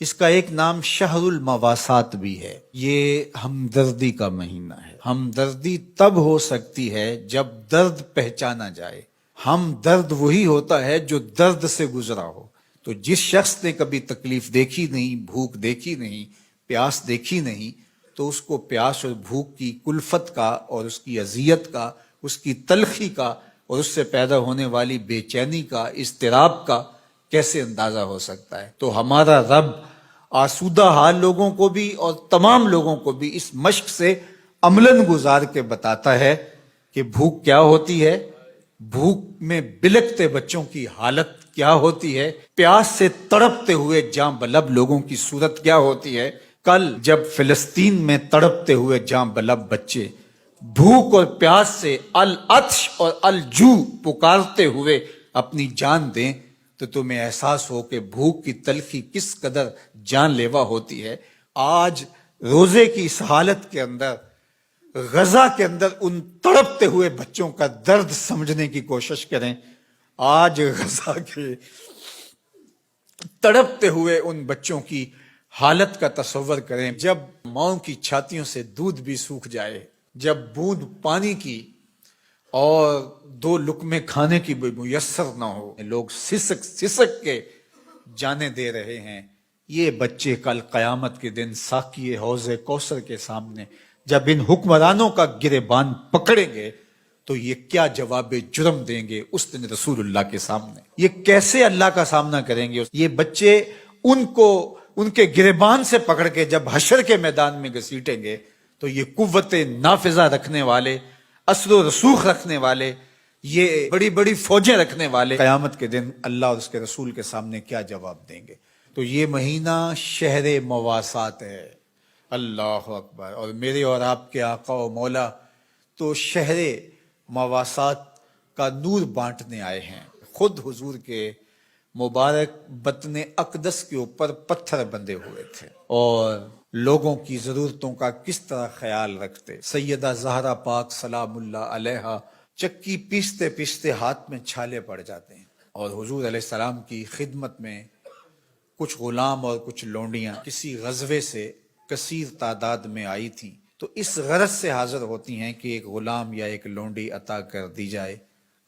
اس کا ایک نام شہر المواسات بھی ہے۔ یہ ہمدردی کا مہینہ ہے۔ ہمدردی تب ہو سکتی ہے جب درد پہچانا جائے۔ ہم درد وہی ہوتا ہے جو درد سے گزرا ہو۔ تو جس شخص نے کبھی تکلیف دیکھی نہیں، بھوک دیکھی نہیں، پیاس دیکھی نہیں، تو اس کو پیاس اور بھوک کی کلفت کا اور اس کی اذیت کا، اس کی تلخی کا اور اس سے پیدا ہونے والی بے چینی کا، اضطراب کا کیسے اندازہ ہو سکتا ہے۔ تو ہمارا رب آسودہ حال لوگوں کو بھی اور تمام لوگوں کو بھی اس مشق سے عملاً گزار کے بتاتا ہے کہ بھوک کیا ہوتی ہے، بھوک میں بلکتے بچوں کی حالت کیا ہوتی ہے، پیاس سے تڑپتے ہوئے جاں بلب لوگوں کی صورت کیا ہوتی ہے۔ کل جب فلسطین میں تڑپتے ہوئے جاں بلب بچے بھوک اور پیاس سے العطش اور الجوع پکارتے ہوئے اپنی جان دیں تو تمہیں احساس ہو کہ بھوک کی تلخی کس قدر جان لیوا ہوتی ہے۔ آج روزے کی اس حالت کے اندر، غزہ کے اندر ان تڑپتے ہوئے بچوں کا درد سمجھنے کی کوشش کریں۔ آج غزہ کے تڑپتے ہوئے ان بچوں کی حالت کا تصور کریں، جب ماؤں کی چھاتیوں سے دودھ بھی سوکھ جائے، جب بوند پانی کی اور دو لقمے کھانے کی بھی میسر نہ ہو، لوگ سسک سسک کے جانے دے رہے ہیں۔ یہ بچے کل قیامت کے دن ساقی حوض کوثر کے سامنے جب ان حکمرانوں کا گریبان پکڑیں گے تو یہ کیا جواب جرم دیں گے اس دن رسول اللہ کے سامنے؟ یہ کیسے اللہ کا سامنا کریں گے؟ یہ بچے ان کو ان کے گریبان سے پکڑ کے جب حشر کے میدان میں گھسیٹیں گے تو یہ قوت نافذہ رکھنے والے، اثر و رسوخ رکھنے والے، یہ بڑی بڑی فوجیں رکھنے والے قیامت کے دن اللہ اور اس کے رسول کے سامنے کیا جواب دیں گے؟ تو یہ مہینہ شہر مواسات ہے۔ اللہ اکبر۔ اور میرے اور آپ کے آقا و مولا تو شہر مواسات کا نور بانٹنے آئے ہیں۔ خود حضور کے مبارک بطن اقدس کے اوپر پتھر بندھے ہوئے تھے اور لوگوں کی ضرورتوں کا کس طرح خیال رکھتے۔ سیدہ زہرا پاک سلام اللہ علیہا چکی پیستے پیستے ہاتھ میں چھالے پڑ جاتے ہیں، اور حضور علیہ السلام کی خدمت میں کچھ غلام اور کچھ لونڈیاں کسی غزوے سے کثیر تعداد میں آئی تھیں، تو اس غرض سے حاضر ہوتی ہیں کہ ایک غلام یا ایک لونڈی عطا کر دی جائے،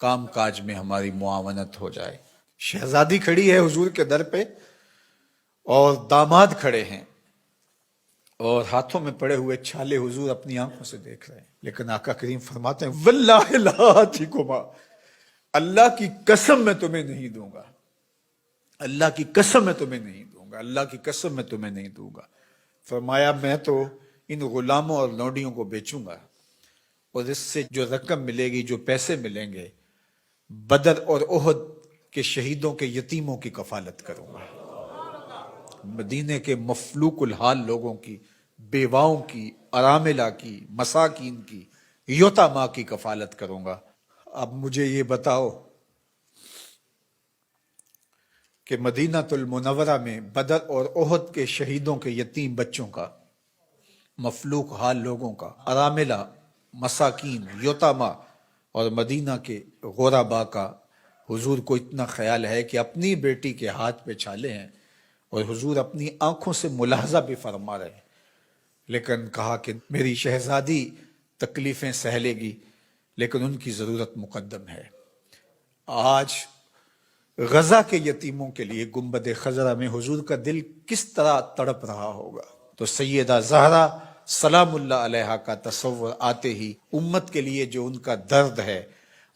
کام کاج میں ہماری معاونت ہو جائے۔ شہزادی کھڑی ہے حضور کے در پہ اور داماد کھڑے ہیں، اور ہاتھوں میں پڑے ہوئے چھالے حضور اپنی آنکھوں سے دیکھ رہے ہیں، لیکن آقا کریم فرماتے ہیں واللہ لا آتیکما، اللہ کی قسم میں تمہیں نہیں دوں گا، اللہ کی قسم میں تمہیں نہیں دوں گا، اللہ کی قسم میں تمہیں نہیں دوں گا۔ فرمایا میں تو ان غلاموں اور لونڈیوں کو بیچوں گا، اور اس سے جو رقم ملے گی، جو پیسے ملیں گے، بدر اور احد کے شہیدوں کے یتیموں کی کفالت کروں گا، مدینے کے مفلوق الحال لوگوں کی، بیواؤں کی، اراملہ کی، مساکین کی، یتاما کی کفالت کروں گا۔ اب مجھے یہ بتاؤ کہ مدینہ المنورہ میں بدر اور احد کے شہیدوں کے یتیم بچوں کا، مفلوق حال لوگوں کا، اراملہ، مساکین، یتاما اور مدینہ کے غربا کا حضور کو اتنا خیال ہے کہ اپنی بیٹی کے ہاتھ پہ چھالے ہیں، اور حضور اپنی آنکھوں سے ملاحظہ بھی فرما رہے ہیں، لیکن کہا کہ میری شہزادی تکلیفیں سہ لے گی لیکن ان کی ضرورت مقدم ہے۔ آج غزہ کے یتیموں کے لیے گنبد خضرا میں حضور کا دل کس طرح تڑپ رہا ہوگا۔ تو سیدہ زہرا سلام اللہ علیہا کا تصور آتے ہی امت کے لیے جو ان کا درد ہے،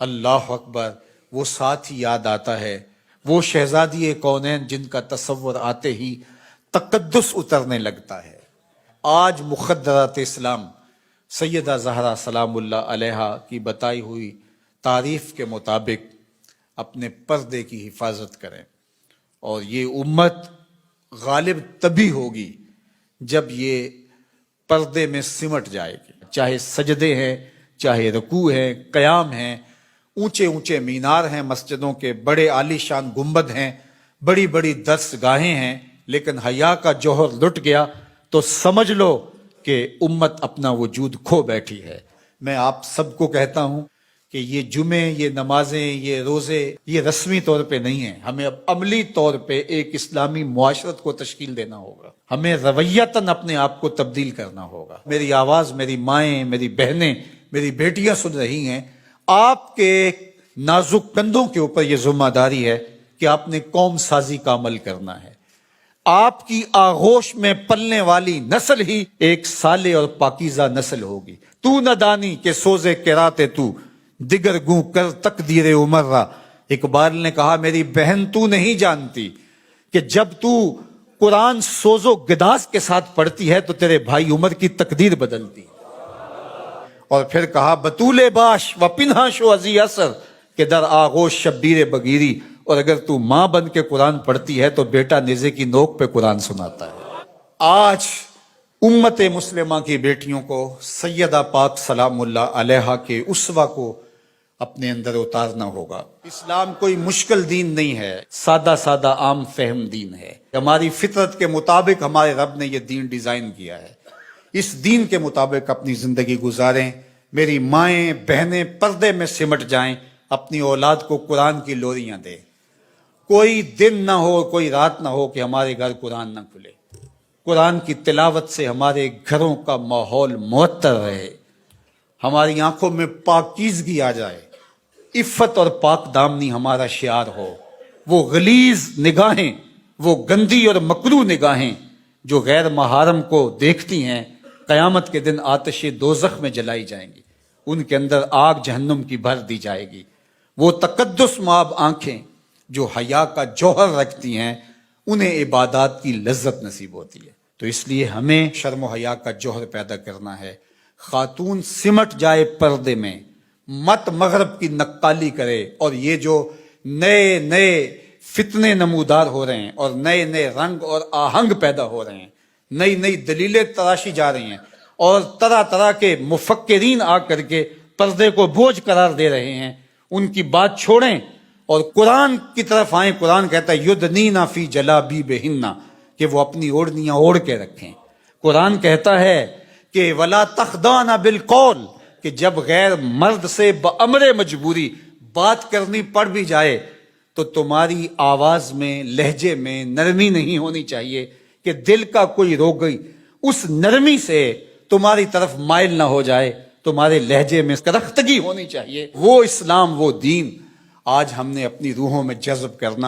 اللہ اکبر، وہ ساتھ ہی یاد آتا ہے۔ وہ شہزادی کونین جن کا تصور آتے ہی تقدس اترنے لگتا ہے۔ آج مخدرات اسلام سیدہ زہرا سلام اللہ علیہا کی بتائی ہوئی تعریف کے مطابق اپنے پردے کی حفاظت کریں، اور یہ امت غالب تبھی ہوگی جب یہ پردے میں سمٹ جائے گی، چاہے سجدے ہیں، چاہے رکوع ہیں، قیام ہیں، اونچے اونچے مینار ہیں مسجدوں کے، بڑے عالی شان گنبد ہیں، بڑی بڑی درس گاہیں ہیں، لیکن حیا کا جوہر لٹ گیا تو سمجھ لو کہ امت اپنا وجود کھو بیٹھی ہے۔ میں آپ سب کو کہتا ہوں کہ یہ جمعے، یہ نمازیں، یہ روزے یہ رسمی طور پہ نہیں ہیں، ہمیں اب عملی طور پہ ایک اسلامی معاشرت کو تشکیل دینا ہوگا، ہمیں رویتاً اپنے آپ کو تبدیل کرنا ہوگا۔ میری آواز میری مائیں، میری بہنیں، میری بیٹیاں سن رہی ہیں، آپ کے نازک کندھوں کے اوپر یہ ذمہ داری ہے کہ آپ نے قوم سازی کا عمل کرنا ہے۔ آپ کی آغوش میں پلنے والی نسل ہی ایک صالح اور پاکیزہ نسل ہوگی۔ تو نہ دانی کہ سوزے کراتے تو دیگر گوں کر تقدیر عمر را۔ اقبال نے کہا میری بہن تو نہیں جانتی کہ جب تو قرآن سوز و گداز کے ساتھ پڑھتی ہے تو تیرے بھائی عمر کی تقدیر بدلتی ہے۔ اور پھر کہا بطول باش و پنہا شو ازی اثر کہ در آغوش شبیر بگیری۔ اور اگر تو ماں بن کے قرآن پڑھتی ہے تو بیٹا نیزے کی نوک پہ قرآن سناتا ہے۔ آج امت مسلمہ کی بیٹیوں کو سیدہ پاک سلام اللہ علیہا کے اسوہ کو اپنے اندر اتارنا ہوگا۔ اسلام کوئی مشکل دین نہیں ہے، سادہ سادہ عام فہم دین ہے۔ ہماری فطرت کے مطابق ہمارے رب نے یہ دین ڈیزائن کیا ہے، اس دین کے مطابق اپنی زندگی گزاریں۔ میری مائیں بہنیں پردے میں سمٹ جائیں، اپنی اولاد کو قرآن کی لوریاں دیں۔ کوئی دن نہ ہو، کوئی رات نہ ہو کہ ہمارے گھر قرآن نہ کھلے۔ قرآن کی تلاوت سے ہمارے گھروں کا ماحول معطر رہے، ہماری آنکھوں میں پاکیزگی آ جائے، عفت اور پاک دامنی ہمارا شعار ہو۔ وہ غلیظ نگاہیں، وہ گندی اور مکروہ نگاہیں جو غیر محارم کو دیکھتی ہیں، قیامت کے دن آتش دوزخ میں جلائی جائیں گی، ان کے اندر آگ جہنم کی بھر دی جائے گی۔ وہ تقدس مآب آنکھیں جو حیا کا جوہر رکھتی ہیں، انہیں عبادات کی لذت نصیب ہوتی ہے۔ تو اس لیے ہمیں شرم و حیا کا جوہر پیدا کرنا ہے۔ خاتون سمٹ جائے پردے میں، مت مغرب کی نقالی کرے، اور یہ جو نئے نئے فتنے نمودار ہو رہے ہیں اور نئے نئے رنگ اور آہنگ پیدا ہو رہے ہیں، نئی نئی دلیلیں تراشی جا رہی ہیں، اور طرح طرح کے مفکرین آ کر کے پردے کو بوجھ قرار دے رہے ہیں، ان کی بات چھوڑیں اور قرآن کی طرف آئیں۔ قرآن کہتا ہے یدنینا فی جلابیبہن، کہ وہ اپنی اوڑھنیاں اوڑھ کے رکھیں۔ قرآن کہتا ہے کہ ولا تخضعن بالقول، کہ جب غیر مرد سے بامر مجبوری بات کرنی پڑ بھی جائے تو تمہاری آواز میں، لہجے میں نرمی نہیں ہونی چاہیے کہ دل کا کوئی روگئی اس نرمی سے تمہاری طرف مائل نہ ہو جائے، تمہارے لہجے میں کرختگی ہونی چاہیے۔ وہ اسلام، وہ دین آج ہم نے اپنی روحوں میں جذب کرنا ہے۔